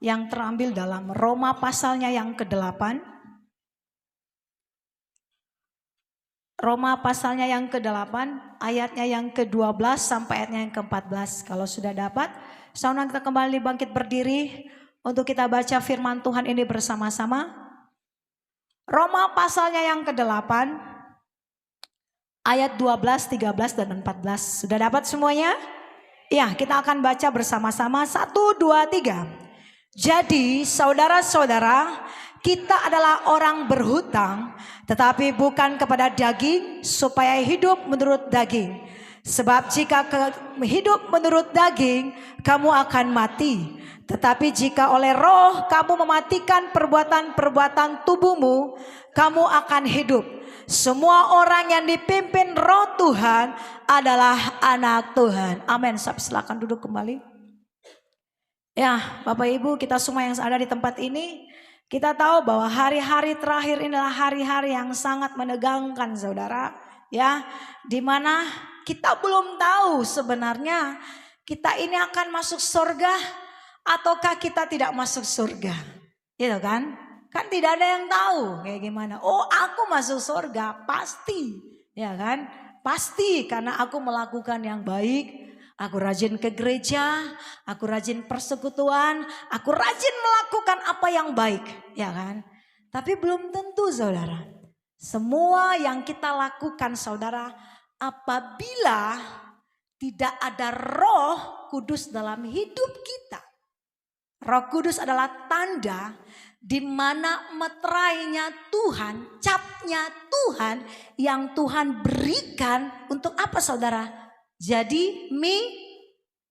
yang terambil dalam Roma pasalnya yang ke-8. Roma pasalnya yang ke-8, ayatnya yang ke-12 sampai ayatnya yang ke-14. Kalau sudah dapat, saudara kita kembali bangkit berdiri untuk kita baca firman Tuhan ini bersama-sama. Roma pasalnya yang ke-8, ayat 12, 13, dan 14. Sudah dapat semuanya? Ya, kita akan baca bersama-sama. 1, 2, 3. Jadi saudara-saudara, kita adalah orang berhutang, tetapi bukan kepada daging, supaya hidup menurut daging. Sebab jika hidup menurut daging, kamu akan mati. Tetapi jika oleh roh kamu mematikan perbuatan-perbuatan tubuhmu, kamu akan hidup. Semua orang yang dipimpin roh Tuhan adalah anak Tuhan. Amin. Silakan duduk kembali. Ya, Bapak Ibu, kita semua yang ada di tempat ini, kita tahu bahwa hari-hari terakhir inilah hari-hari yang sangat menegangkan, saudara. Ya, dimana kita belum tahu sebenarnya kita ini akan masuk surga ataukah kita tidak masuk surga, gitu kan? Kan tidak ada yang tahu kayak gimana. Oh, aku masuk surga pasti, ya kan? Pasti karena aku melakukan yang baik. Aku rajin ke gereja, aku rajin persekutuan, aku rajin melakukan apa yang baik, ya kan? Tapi belum tentu, saudara. Semua yang kita lakukan, saudara, apabila tidak ada Roh Kudus dalam hidup kita. Roh Kudus adalah tanda di mana meterainya Tuhan, capnya Tuhan yang Tuhan berikan untuk apa, saudara? Jadi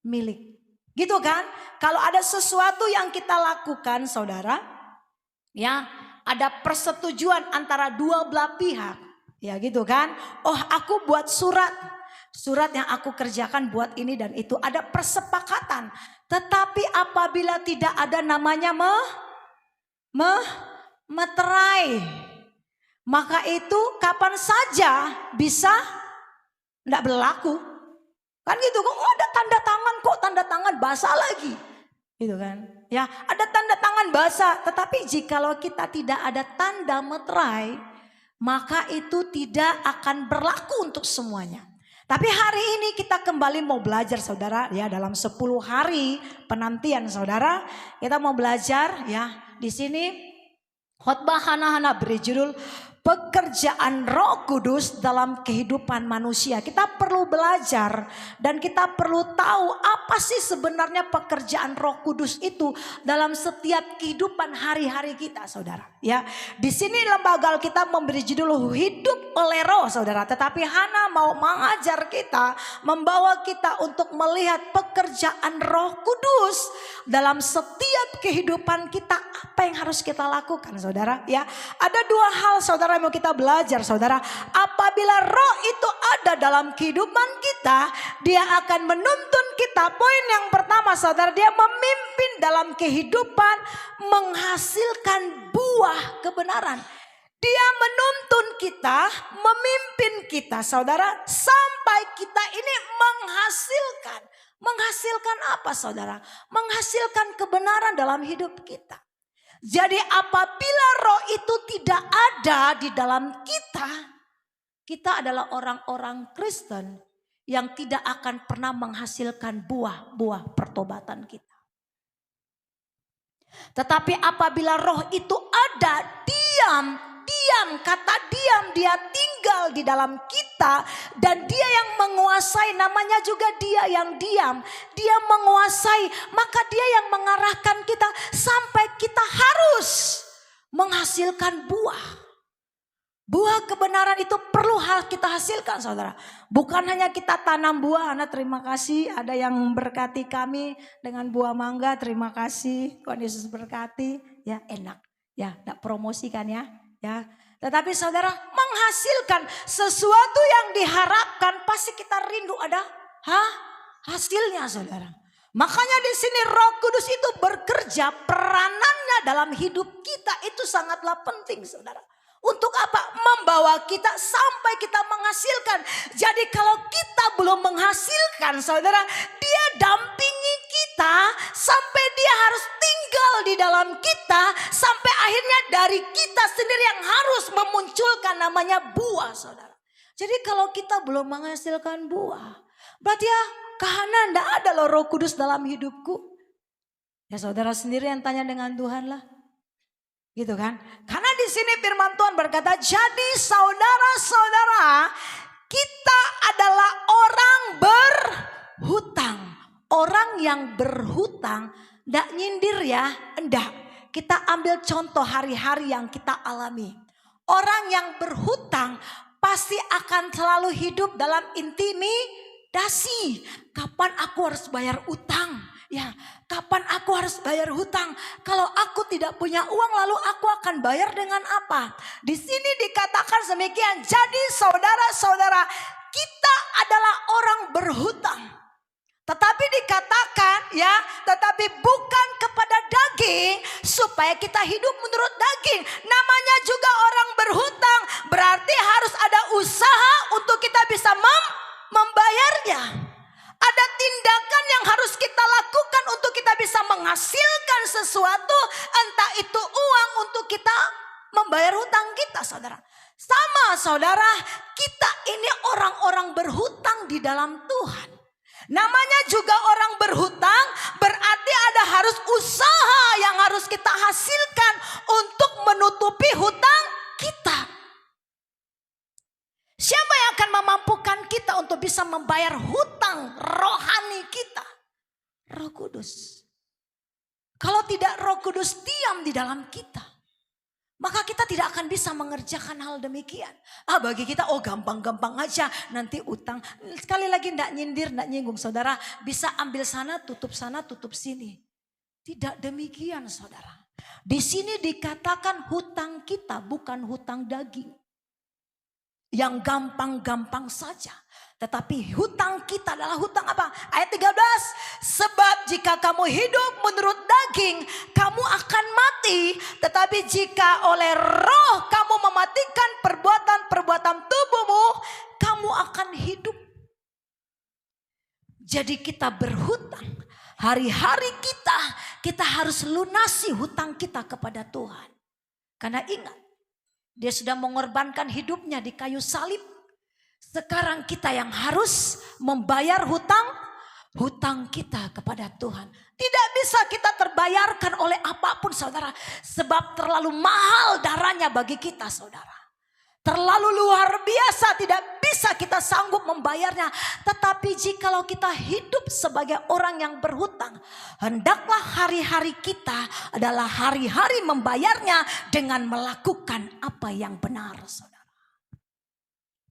milik. Gitu kan? Kalau ada sesuatu yang kita lakukan, saudara, ya, ada persetujuan antara dua belah pihak. Ya gitu kan? Oh, aku buat surat yang aku kerjakan buat ini dan itu, ada persepakatan. Tetapi apabila tidak ada namanya meterai, maka itu kapan saja bisa tidak berlaku. Kan gitu kok, oh ada tanda tangan, kok tanda tangan basah lagi. Gitu kan. Ya, ada tanda tangan basah, tetapi jikalau kita tidak ada tanda meterai, maka itu tidak akan berlaku untuk semuanya. Tapi hari ini kita kembali mau belajar, saudara, ya, dalam 10 hari penantian, saudara, kita mau belajar, ya. Di sini khotbah Hana-Hana beri judul pekerjaan Roh Kudus dalam kehidupan manusia. Kita perlu belajar dan kita perlu tahu apa sih sebenarnya pekerjaan Roh Kudus itu dalam setiap kehidupan hari-hari kita, saudara. Ya, di sini lembaga Alkitab memberi judul hidup oleh Roh, saudara. Tetapi Hana mau mengajar kita, membawa kita untuk melihat pekerjaan Roh Kudus dalam setiap kehidupan kita. Apa yang harus kita lakukan, saudara? Ya, ada dua hal, saudara, yang mau kita belajar, saudara. Apabila Roh itu ada dalam kehidupan kita, dia akan menuntun kita. Poin yang pertama, saudara, dia memimpin dalam kehidupan menghasilkan buah kebenaran. Dia menuntun kita, memimpin kita, saudara, sampai kita ini menghasilkan. Menghasilkan apa, saudara? Menghasilkan kebenaran dalam hidup kita. Jadi apabila Roh itu tidak ada di dalam kita, kita adalah orang-orang Kristen yang tidak akan pernah menghasilkan buah-buah pertobatan kita. Tetapi apabila Roh itu ada, diam, kata diam, dia tinggal di dalam kita dan dia yang menguasai, namanya juga dia yang diam. Dia menguasai, maka dia yang mengarahkan kita sampai kita harus menghasilkan buah. Buah kebenaran itu perlu kita hasilkan, saudara. Bukan hanya kita tanam buah. Ana terima kasih ada yang berkati kami dengan buah mangga. Terima kasih, Tuhan Yesus berkati. Ya, enak. Ya, enggak promosikan ya. Ya. Tetapi saudara, menghasilkan sesuatu yang diharapkan pasti kita rindu ada hasilnya, saudara. Makanya di sini Roh Kudus itu bekerja, peranannya dalam hidup kita itu sangatlah penting, saudara. Untuk apa? Membawa kita sampai kita menghasilkan. Jadi kalau kita belum menghasilkan, saudara, dia dampingi kita sampai dia harus tinggal tinggal di dalam kita sampai akhirnya dari kita sendiri yang harus memunculkan namanya buah, saudara. Jadi kalau kita belum menghasilkan buah, berarti ya karena tidak ada loh Roh Kudus dalam hidupku. Ya saudara sendiri yang tanya dengan Tuhan lah. Gitu kan? Karena di sini firman Tuhan berkata, jadi saudara-saudara, kita adalah orang berhutang. Orang yang berhutang, tidak nyindir ya, enggak. Kita ambil contoh hari-hari yang kita alami. Orang yang berhutang pasti akan selalu hidup dalam intimidasi. Kapan aku harus bayar utang? Ya, kapan aku harus bayar hutang? Kalau aku tidak punya uang, lalu aku akan bayar dengan apa? Di sini dikatakan demikian. Jadi saudara-saudara, kita adalah orang berhutang. Tetapi dikatakan ya, tetapi bukan kepada daging supaya kita hidup menurut daging. Namanya juga orang berhutang, berarti harus ada usaha untuk kita bisa membayarnya. Ada tindakan yang harus kita lakukan untuk kita bisa menghasilkan sesuatu, entah itu uang untuk kita membayar hutang kita, saudara. Sama saudara, kita ini orang-orang berhutang di dalam Tuhan. Namanya juga orang berhutang, berarti ada harus usaha yang harus kita hasilkan untuk menutupi hutang kita. Siapa yang akan memampukan kita untuk bisa membayar hutang rohani kita? Roh Kudus. Kalau tidak Roh Kudus diam di dalam kita, maka kita tidak akan bisa mengerjakan hal demikian. Bagi kita gampang-gampang aja nanti utang. Sekali lagi tidak nyindir, tidak nyinggung saudara. Bisa ambil sana, tutup sini. Tidak demikian saudara. Di sini dikatakan hutang kita bukan hutang daging. Yang gampang-gampang saja. Tetapi hutang kita adalah hutang apa? Ayat 13. Sebab jika kamu hidup menurut daging, kamu akan mati. Tetapi jika oleh roh kamu mematikan perbuatan-perbuatan tubuhmu, kamu akan hidup. Jadi kita berhutang. Hari-hari kita harus lunasi hutang kita kepada Tuhan. Karena ingat, Dia sudah mengorbankan hidupnya di kayu salib. Sekarang kita yang harus membayar hutang kita kepada Tuhan. Tidak bisa kita terbayarkan oleh apapun saudara. Sebab terlalu mahal darahnya bagi kita saudara. Terlalu luar biasa, tidak bisa kita sanggup membayarnya. Tetapi jikalau kita hidup sebagai orang yang berhutang, hendaklah hari-hari kita adalah hari-hari membayarnya dengan melakukan apa yang benar, saudara.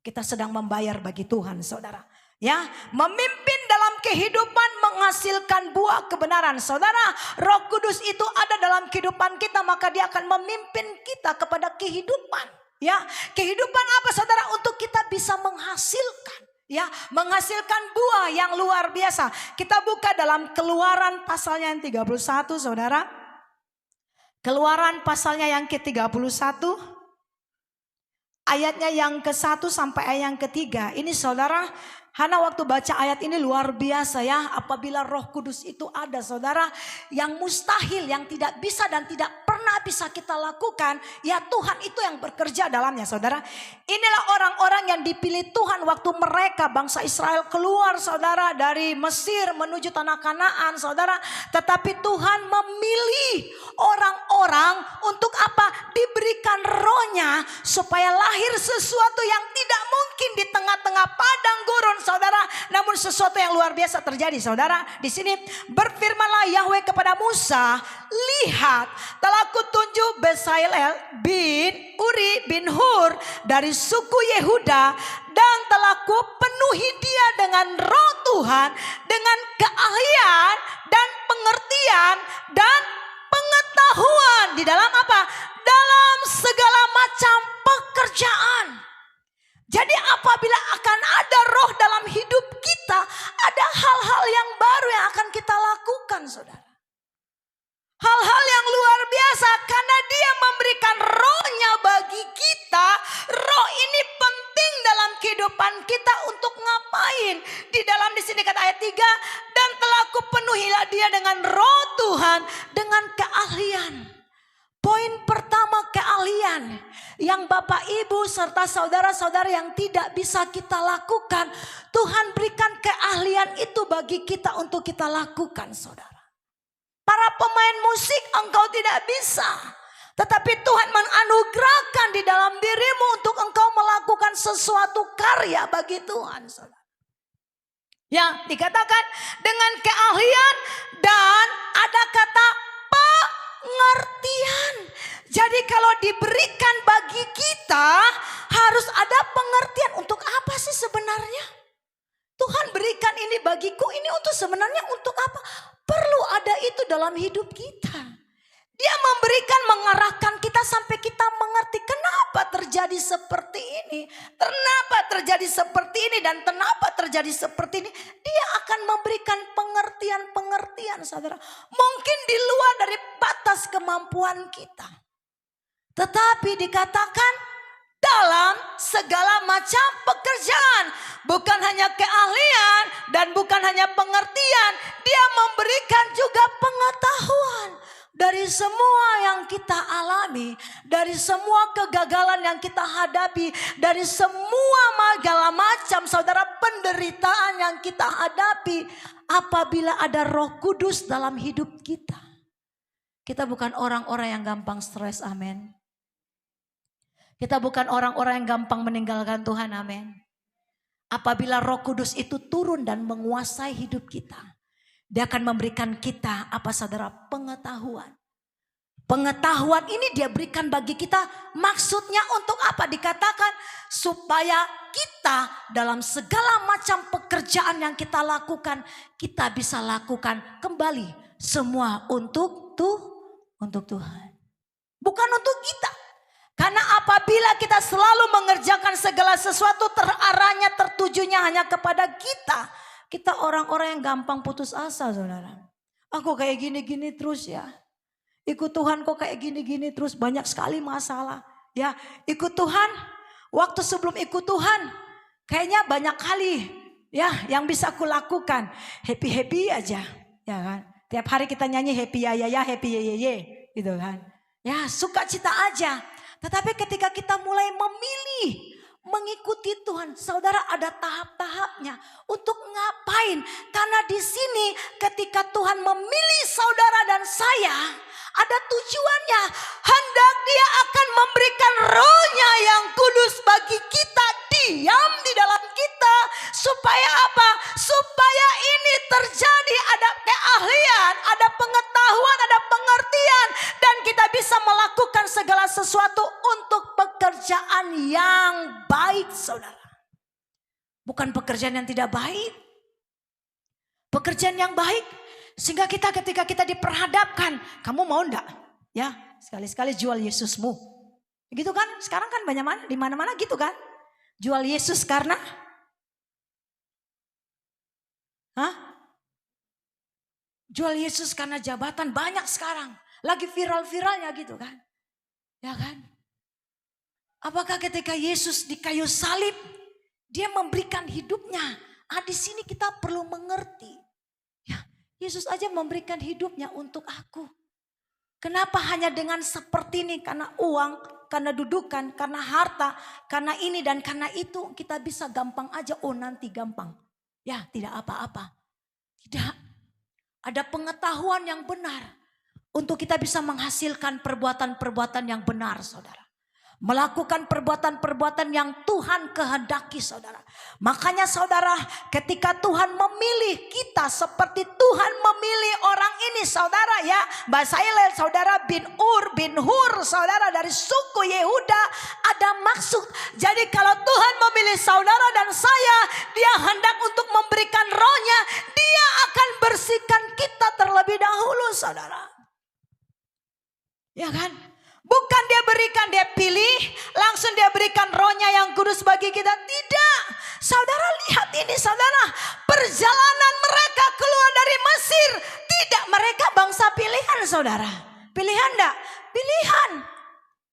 Kita sedang membayar bagi Tuhan, saudara. Ya, memimpin dalam kehidupan menghasilkan buah kebenaran, saudara. Roh Kudus itu ada dalam kehidupan kita, maka Dia akan memimpin kita kepada kehidupan. Ya, kehidupan apa saudara? Untuk kita bisa menghasilkan, ya, menghasilkan buah yang luar biasa. Kita buka dalam Keluaran pasalnya yang 31, saudara. Keluaran pasalnya yang ke-31, ayatnya yang ke-1 sampai ayat yang ke-3. Ini saudara, Hana waktu baca ayat ini luar biasa ya. Apabila Roh Kudus itu ada saudara, yang mustahil, yang tidak bisa dan tidak pernah bisa kita lakukan, ya Tuhan itu yang bekerja dalamnya saudara. Inilah orang-orang yang dipilih Tuhan waktu mereka bangsa Israel keluar saudara dari Mesir menuju tanah Kanaan saudara. Tetapi Tuhan memilih orang-orang untuk apa? Diberikan rohnya supaya lahir sesuatu yang tidak mungkin di tengah-tengah padang gurun saudara. Namun sesuatu yang luar biasa terjadi saudara. Di sini berfirmanlah Yahweh kepada Musa, lihat telah kutunjuk Bezalel bin Uri bin Hur dari suku Yehuda, dan telah kupenuhi dia dengan roh Tuhan, dengan keahlian dan pengertian dan pengetahuan di dalam apa? Dalam segala macam pekerjaan. Jadi apabila akan ada roh dalam hidup kita, ada hal-hal yang baru yang akan kita lakukan saudara. Hal-hal yang luar biasa karena Dia memberikan rohnya bagi kita. Roh ini penting dalam kehidupan kita untuk ngapain? Di dalam di sini kata ayat 3, dan telah kupenuhi Penuhilah dia dengan roh Tuhan, dengan keahlian. Poin pertama, keahlian yang Bapak Ibu serta saudara-saudara yang tidak bisa kita lakukan, Tuhan berikan keahlian itu bagi kita untuk kita lakukan, saudara. Para pemain musik engkau tidak bisa, tetapi Tuhan menganugerahkan di dalam dirimu untuk engkau melakukan sesuatu karya bagi Tuhan, saudara. Ya, dikatakan dengan keahlian dan ada kata pengertian. Jadi kalau diberikan bagi kita harus ada pengertian. Untuk apa sih sebenarnya? Tuhan berikan ini bagiku, ini untuk sebenarnya untuk apa? Perlu ada itu dalam hidup kita. Dia memberikan, mengarahkan kita sampai kita mengerti kenapa terjadi seperti ini. Kenapa terjadi seperti ini dan kenapa terjadi seperti ini. Dia akan memberikan pengertian-pengertian, saudara. Mungkin di luar dari batas kemampuan kita. Tetapi dikatakan dalam segala macam pekerjaan. Bukan hanya keahlian dan bukan hanya pengertian. Dia memberikan juga pengetahuan. Dari semua yang kita alami, dari semua kegagalan yang kita hadapi, dari semua segala macam saudara penderitaan yang kita hadapi, apabila ada Roh Kudus dalam hidup kita, kita bukan orang-orang yang gampang stres, amin. Kita bukan orang-orang yang gampang meninggalkan Tuhan, amin. Apabila Roh Kudus itu turun dan menguasai hidup kita, Dia akan memberikan kita apa saudara? Pengetahuan. Pengetahuan ini Dia berikan bagi kita. Maksudnya untuk apa? Dikatakan supaya kita dalam segala macam pekerjaan yang kita lakukan, kita bisa lakukan kembali semua untuk Tuhan. Bukan untuk kita. Karena apabila kita selalu mengerjakan segala sesuatu terarahnya, tertujunya hanya kepada kita. Kita orang-orang yang gampang putus asa, saudara. Aku kayak gini-gini terus ya. Ikut Tuhan kok kayak gini-gini terus, banyak sekali masalah. Ya, ikut Tuhan. Waktu sebelum ikut Tuhan, kayaknya banyak kali ya yang bisa aku lakukan. Happy-happy aja, ya kan. Tiap hari kita nyanyi happy ya, happy ye, gitu kan. Ya, sukacita aja. Tetapi ketika kita mulai memilih mengikuti Tuhan, saudara, ada tahap-tahapnya. Untuk ngapain? Karena di sini ketika Tuhan memilih saudara dan saya, ada tujuannya. Hendak Dia akan memberikan Roh-Nya yang kudus bagi kita, diam di dalam kita. Supaya apa? Supaya ini terjadi, ada keahlian, ada pengetahuan, ada pengertian. Dan kita bisa melakukan segala sesuatu untuk pekerjaan yang baik, saudara. Bukan pekerjaan yang tidak baik. Pekerjaan yang baik. Sehingga ketika kita diperhadapkan, kamu mau enggak? Ya, sekali-sekali jual Yesusmu. Gitu kan? Sekarang kan banyak di mana-mana gitu kan? Jual Yesus karena jual Yesus karena jabatan, banyak sekarang. Lagi viral-viralnya gitu kan? Ya kan? Apakah ketika Yesus di kayu salib, Dia memberikan hidupnya? Di sini kita perlu mengerti. Ya, Yesus aja memberikan hidupnya untuk aku. Kenapa hanya dengan seperti ini? Karena uang, karena dudukan, karena harta, karena ini dan karena itu kita bisa gampang aja. Oh, nanti gampang. Ya, tidak apa-apa. Tidak. Ada pengetahuan yang benar untuk kita bisa menghasilkan perbuatan-perbuatan yang benar, saudara. Melakukan perbuatan-perbuatan yang Tuhan kehendaki, saudara. Makanya saudara, ketika Tuhan memilih kita seperti Tuhan memilih orang ini, saudara ya. Basailel saudara bin Hur, saudara dari suku Yehuda, ada maksud. Jadi kalau Tuhan memilih saudara dan saya, Dia hendak untuk memberikan Roh-Nya. Dia akan bersihkan kita terlebih dahulu, saudara. Ya kan? Bukan Dia berikan, Dia pilih, langsung Dia berikan Roh-Nya yang kudus bagi kita. Tidak. Saudara lihat ini, saudara. Perjalanan mereka keluar dari Mesir. Tidak, mereka bangsa pilihan, saudara. Pilihan enggak? Pilihan.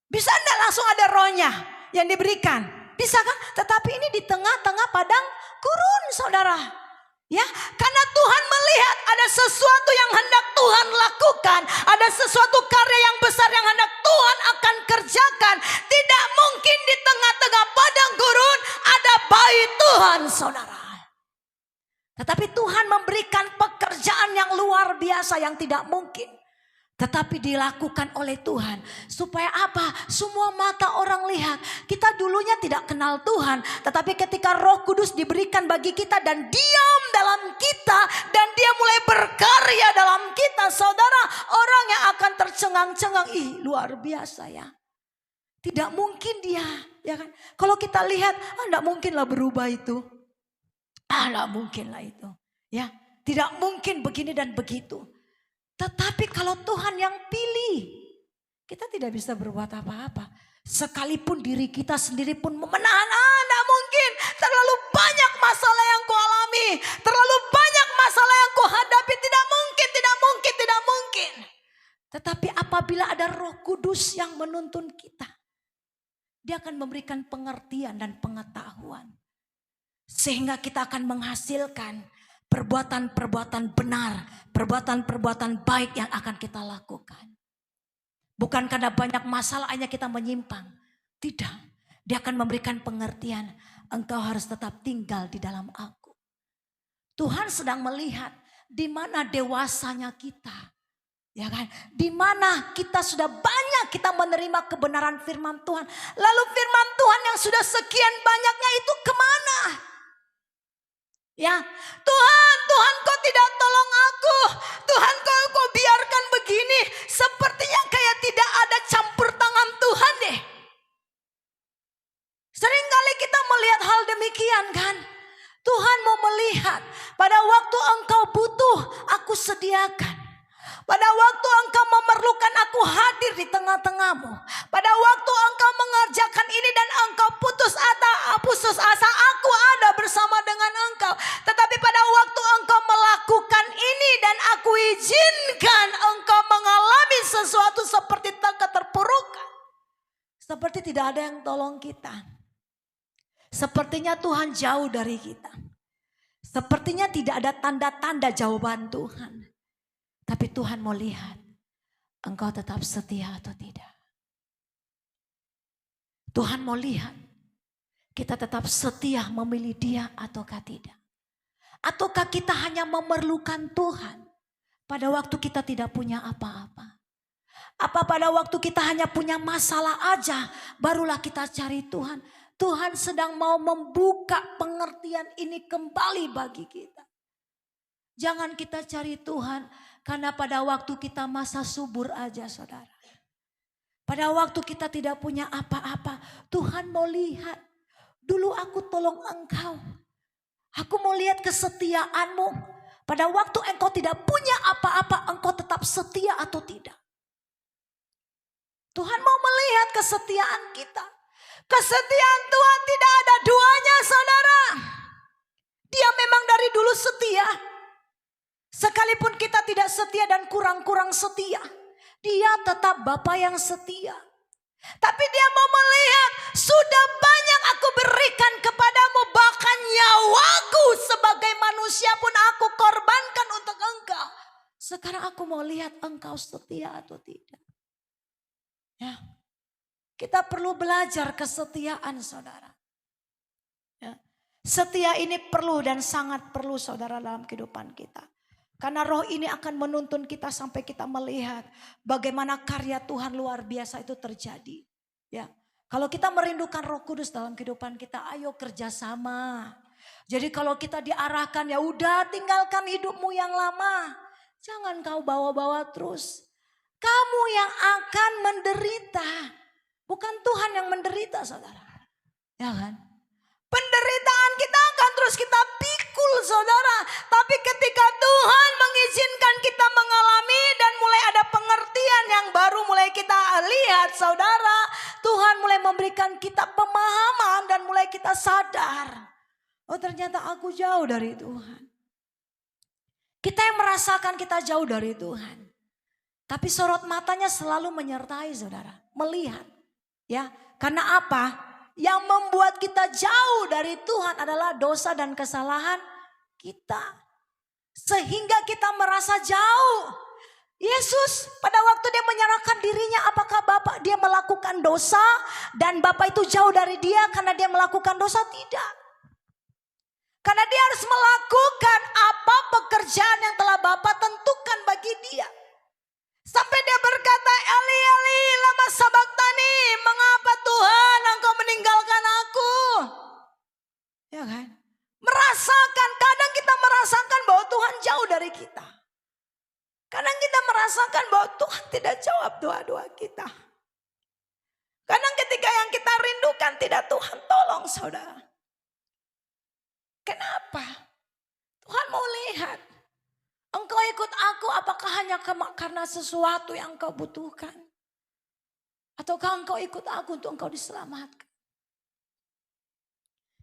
Bisa enggak langsung ada Roh-Nya yang diberikan? Bisa kan? Tetapi ini di tengah-tengah padang gurun, saudara. Ya, karena Tuhan melihat ada sesuatu yang hendak Tuhan lakukan. Ada sesuatu karya yang besar yang hendak Tuhan akan kerjakan. Tidak mungkin di tengah-tengah padang gurun ada bayi Tuhan, saudara. Tetapi Tuhan memberikan pekerjaan yang luar biasa yang tidak mungkin. Tetapi dilakukan oleh Tuhan. Supaya apa? Semua mata orang lihat. Kita dulunya tidak kenal Tuhan. Tetapi ketika Roh Kudus diberikan bagi kita dan diam dalam kita. Dan dia mulai berkarya dalam kita. Saudara, orang yang akan tercengang-cengang. Ih, luar biasa ya. Tidak mungkin dia. Ya kan? Kalau kita lihat, tidak mungkinlah berubah itu. Tidak mungkinlah itu. Ya, tidak mungkin begini dan begitu. Tetapi kalau Tuhan yang pilih, kita tidak bisa berbuat apa-apa. Sekalipun diri kita sendiri pun menahan, tidak mungkin. Terlalu banyak masalah yang ku alami. Terlalu banyak masalah yang ku hadapi. Tidak mungkin, tidak mungkin, tidak mungkin. Tetapi apabila ada Roh Kudus yang menuntun kita, dia akan memberikan pengertian dan pengetahuan. Sehingga kita akan menghasilkan perbuatan-perbuatan benar, perbuatan-perbuatan baik yang akan kita lakukan. Bukan karena banyak masalah hanya kita menyimpang. Tidak, dia akan memberikan pengertian. Engkau harus tetap tinggal di dalam aku. Tuhan sedang melihat di mana dewasanya kita. Ya kan? Di mana kita sudah banyak kita menerima kebenaran firman Tuhan. Lalu firman Tuhan yang sudah sekian banyaknya itu kemana? Ya, Tuhan kau tidak tolong aku. Tuhan kau biarkan begini. Sepertinya kayak tidak ada campur tangan Tuhan deh. Seringkali kita melihat hal demikian kan. Tuhan mau melihat pada waktu engkau butuh aku sediakan. Pada waktu engkau memerlukan aku hadir di tengah-tengahmu. Pada waktu engkau mengerjakan ini dan engkau putus asa, aku ada bersama dengan engkau. Tetapi pada waktu engkau melakukan ini dan aku izinkan engkau mengalami sesuatu seperti keterpurukan. Seperti tidak ada yang tolong kita. Sepertinya Tuhan jauh dari kita. Sepertinya tidak ada tanda-tanda jawaban Tuhan. Tapi Tuhan mau lihat, engkau tetap setia atau tidak. Tuhan mau lihat, kita tetap setia memilih dia ataukah tidak. Ataukah kita hanya memerlukan Tuhan pada waktu kita tidak punya apa-apa. Apa pada waktu kita hanya punya masalah aja, barulah kita cari Tuhan. Tuhan sedang mau membuka pengertian ini kembali bagi kita. Jangan kita cari Tuhan karena pada waktu kita masa subur aja, saudara. Pada waktu kita tidak punya apa-apa, Tuhan mau lihat. Dulu aku tolong engkau. Aku mau lihat kesetiaanmu. Pada waktu engkau tidak punya apa-apa, engkau tetap setia atau tidak. Tuhan mau melihat kesetiaan kita. Kesetiaan Tuhan tidak ada duanya, saudara. Dia memang dari dulu setia. Sekalipun kita tidak setia dan kurang-kurang setia, dia tetap Bapa yang setia. Tapi dia mau melihat, sudah banyak aku berikan kepadamu, bahkan nyawaku sebagai manusia pun aku korbankan untuk engkau. Sekarang aku mau lihat engkau setia atau tidak. Ya, kita perlu belajar kesetiaan, saudara. Ya, setia ini perlu dan sangat perlu, saudara, dalam kehidupan kita. Karena roh ini akan menuntun kita sampai kita melihat bagaimana karya Tuhan luar biasa itu terjadi. Ya, kalau kita merindukan Roh Kudus dalam kehidupan kita, ayo kerjasama. Jadi kalau kita diarahkan, ya udah tinggalkan hidupmu yang lama. Jangan kau bawa-bawa terus. Kamu yang akan menderita, bukan Tuhan yang menderita, saudara. Ya kan? Penderitaan kita akan terus kita pikul, saudara. Tapi ketika Tuhan mengizinkan kita mengalami dan mulai ada pengertian yang baru mulai kita lihat, saudara. Tuhan mulai memberikan kita pemahaman dan mulai kita sadar. Oh, ternyata aku jauh dari Tuhan. Kita yang merasakan kita jauh dari Tuhan. Tapi sorot matanya selalu menyertai, saudara. Melihat. Ya, karena apa? Yang membuat kita jauh dari Tuhan adalah dosa dan kesalahan kita. Sehingga kita merasa jauh. Yesus pada waktu dia menyerahkan dirinya, apakah Bapak dia melakukan dosa dan Bapak itu jauh dari dia karena dia melakukan dosa? Tidak. Karena dia harus melakukan apa pekerjaan yang telah Bapak tentukan bagi dia. Sampai dia berkata, Eli Eli lama sabachthani, mengapa Tuhan engkau meninggalkan aku? Ya kan? Merasakan, kadang kita merasakan bahwa Tuhan jauh dari kita. Kadang kita merasakan bahwa Tuhan tidak jawab doa-doa kita. Kadang ketika yang kita rindukan tidak Tuhan tolong saudara. Kenapa? Tuhan mau lihat. Engkau ikut aku apakah hanya karena sesuatu yang engkau butuhkan? Ataukah engkau ikut aku untuk engkau diselamatkan?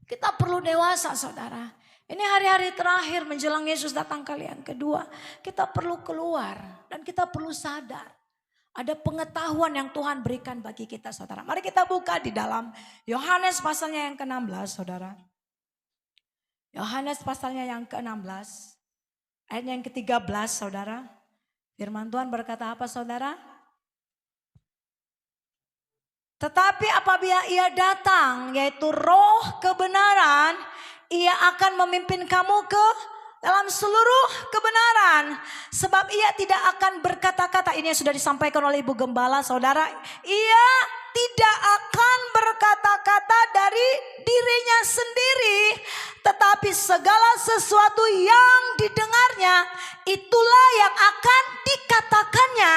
Kita perlu dewasa saudara. Ini hari-hari terakhir menjelang Yesus datang kali yang kedua. Kita perlu keluar dan kita perlu sadar. Ada pengetahuan yang Tuhan berikan bagi kita saudara. Mari kita buka di dalam Yohanes pasalnya yang ke-16 saudara. Yohanes pasalnya yang ke-16. Ayat yang ke-13 saudara. Firman Tuhan berkata apa saudara? Tetapi apabila ia datang yaitu roh kebenaran, ia akan memimpin kamu ke dalam seluruh kebenaran. Sebab ia tidak akan berkata-kata. Ini yang sudah disampaikan oleh Ibu Gembala saudara. Ia tidak akan berkata-kata dari dirinya sendiri. Tetapi segala sesuatu yang didengarnya itulah yang akan dikatakannya.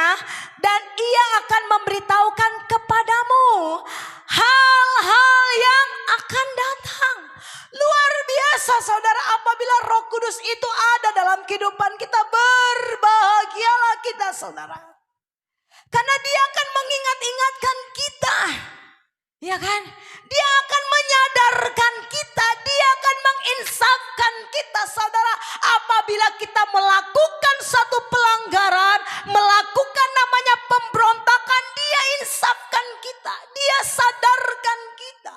Dan ia akan memberitahukan kepadamu hal-hal yang akan datang. Luar biasa saudara, apabila Roh Kudus itu ada dalam kehidupan kita, berbahagialah kita saudara. Karena dia akan mengingat-ingatkan kita. Ya kan? Dia akan menyadarkan kita, dia akan menginsafkan kita saudara. Apabila kita melakukan satu pelanggaran, melakukan namanya pemberontakan, dia insafkan kita, dia sadarkan kita.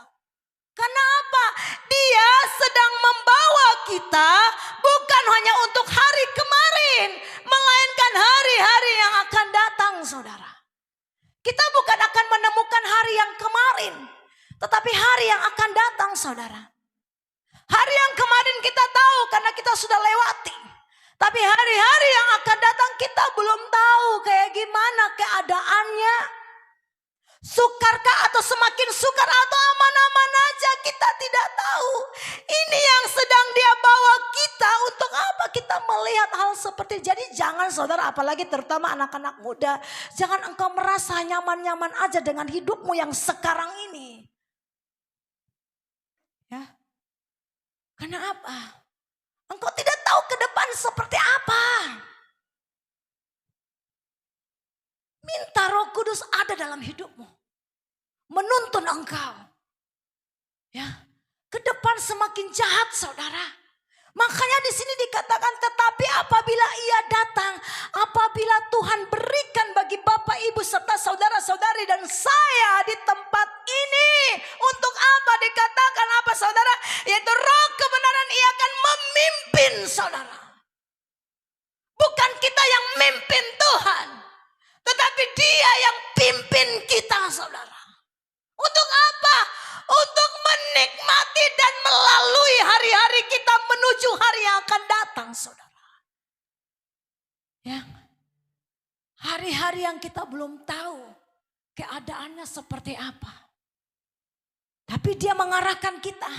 Karena apa? Dia sedang membawa kita bukan hanya untuk hari kemarin, melainkan hari-hari yang akan datang saudara. Kita bukan akan menemukan hari yang kemarin, tetapi hari yang akan datang saudara. Hari yang kemarin kita tahu karena kita sudah lewati. Tapi hari-hari yang akan datang kita belum tahu kayak gimana keadaannya. Sukarkah atau semakin sukar atau aman-aman aja, kita tidak tahu. Ini yang sedang dia bawa kita, untuk apa kita melihat hal seperti. Jadi jangan saudara, apalagi terutama anak-anak muda, jangan engkau merasa nyaman-nyaman aja dengan hidupmu yang sekarang ini. Ya. Karena apa? Engkau tidak tahu ke depan seperti apa. Minta Roh Kudus ada dalam hidupmu, menuntun engkau. Ya, ke depan semakin jahat saudara. Makanya di sini dikatakan, tetapi apabila ia datang, apabila Tuhan berikan bagi Bapak, Ibu serta saudara-saudari dan saya di tempat ini, untuk apa dikatakan apa saudara? Yaitu Roh kebenaran, ia akan memimpin saudara. Bukan kita yang mimpin Tuhan, tetapi dia yang pimpin kita saudara. Untuk apa? Untuk menikmati dan melalui hari-hari kita menuju hari yang akan datang saudara. Ya. Hari-hari yang kita belum tahu keadaannya seperti apa. Tapi dia mengarahkan kita.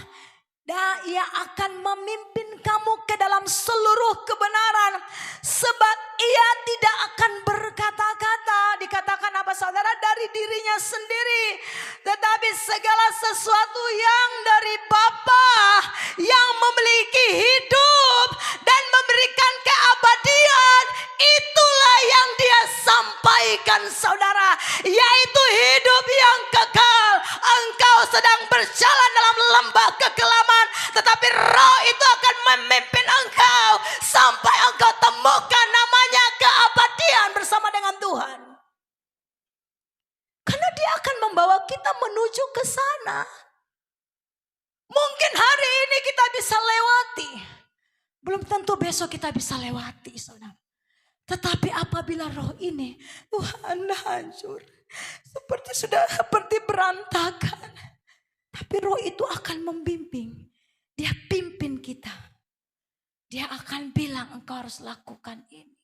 Dan ia akan memimpin kamu ke dalam seluruh kebenaran. Sebab ia tidak akan berkata-kata. Dikatakan apa saudara? Dari dirinya sendiri. Tetapi segala sesuatu yang dari Bapa, yang memiliki hidup dan memberikan keabadian, itulah yang dia sampaikan saudara. Yaitu hidup yang kekal. Engkau sedang berjalan dalam lembah kekelaman, tetapi Roh itu akan memimpin engkau sampai engkau temukan namanya keabadian bersama dengan Tuhan. Karena dia akan membawa kita menuju ke sana. Mungkin hari ini kita bisa lewati Belum tentu besok kita bisa lewati, saudara. Tetapi apabila roh ini, Tuhan hancur. Seperti berantakan. Tapi roh itu akan membimbing. Dia pimpin kita. Dia akan bilang engkau harus lakukan ini.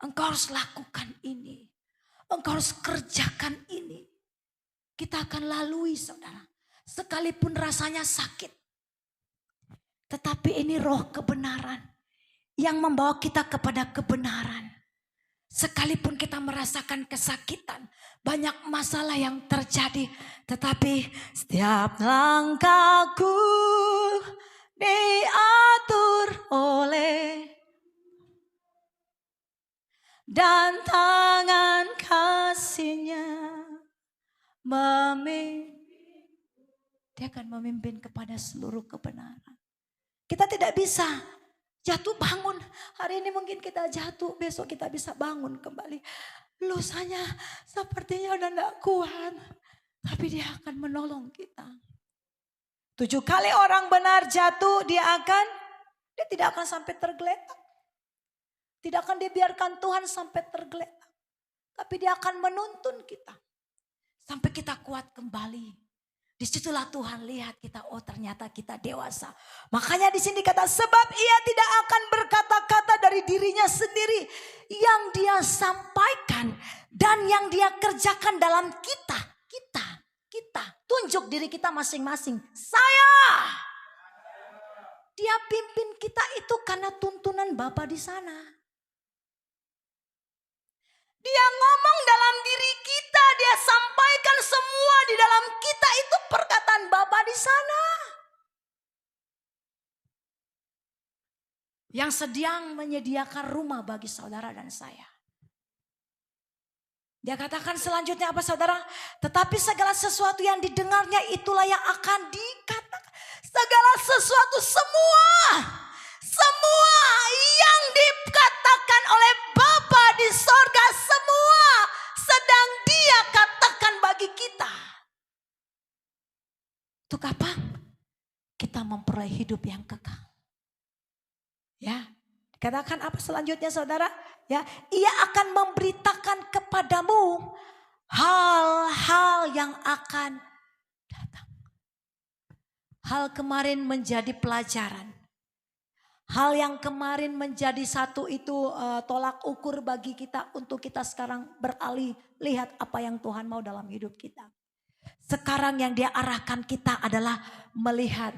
Engkau harus lakukan ini. Engkau harus kerjakan ini. Kita akan lalui, saudara. Sekalipun rasanya sakit. Tetapi ini roh kebenaran. Yang membawa kita kepada kebenaran. Sekalipun kita merasakan kesakitan. Banyak masalah yang terjadi. Tetapi setiap langkahku diatur oleh dan tangan kasih-Nya memimpin. Dia akan memimpin kepada seluruh kebenaran. Kita tidak bisa jatuh bangun. Hari ini mungkin kita jatuh, besok kita bisa bangun kembali. Lusanya sepertinya udah gak kuat. Tapi dia akan menolong kita. 7 kali orang benar jatuh, dia tidak akan sampai tergeletak. Tidak akan dibiarkan Tuhan sampai tergeletak. Tapi dia akan menuntun kita. Sampai kita kuat kembali. Disitulah Tuhan lihat kita, oh ternyata kita dewasa. Makanya di sini kata, sebab ia tidak akan berkata-kata dari dirinya sendiri. Yang dia sampaikan dan yang dia kerjakan dalam kita. Tunjuk diri kita masing-masing. Saya. Dia pimpin kita itu karena tuntunan Bapa di sana. Dia ngomong dalam diri kita, dia sampaikan semua di dalam kita, itu perkataan Bapa di sana. Yang sedang menyediakan rumah bagi saudara dan saya. Dia katakan selanjutnya apa, saudara? Tetapi segala sesuatu yang didengarnya itulah yang akan dikatakan. Segala sesuatu, semua yang dikatakan oleh Bapa di sorga, semua sedang dia katakan bagi kita. Untuk apa? Kita memperoleh hidup yang kekal. Ya, katakan apa selanjutnya, saudara? Ya, ia akan memberitakan kepadamu hal-hal yang akan datang. Hal kemarin menjadi pelajaran. Hal yang kemarin menjadi satu itu tolak ukur bagi kita untuk kita sekarang beralih lihat apa yang Tuhan mau dalam hidup kita. Sekarang yang dia arahkan kita adalah melihat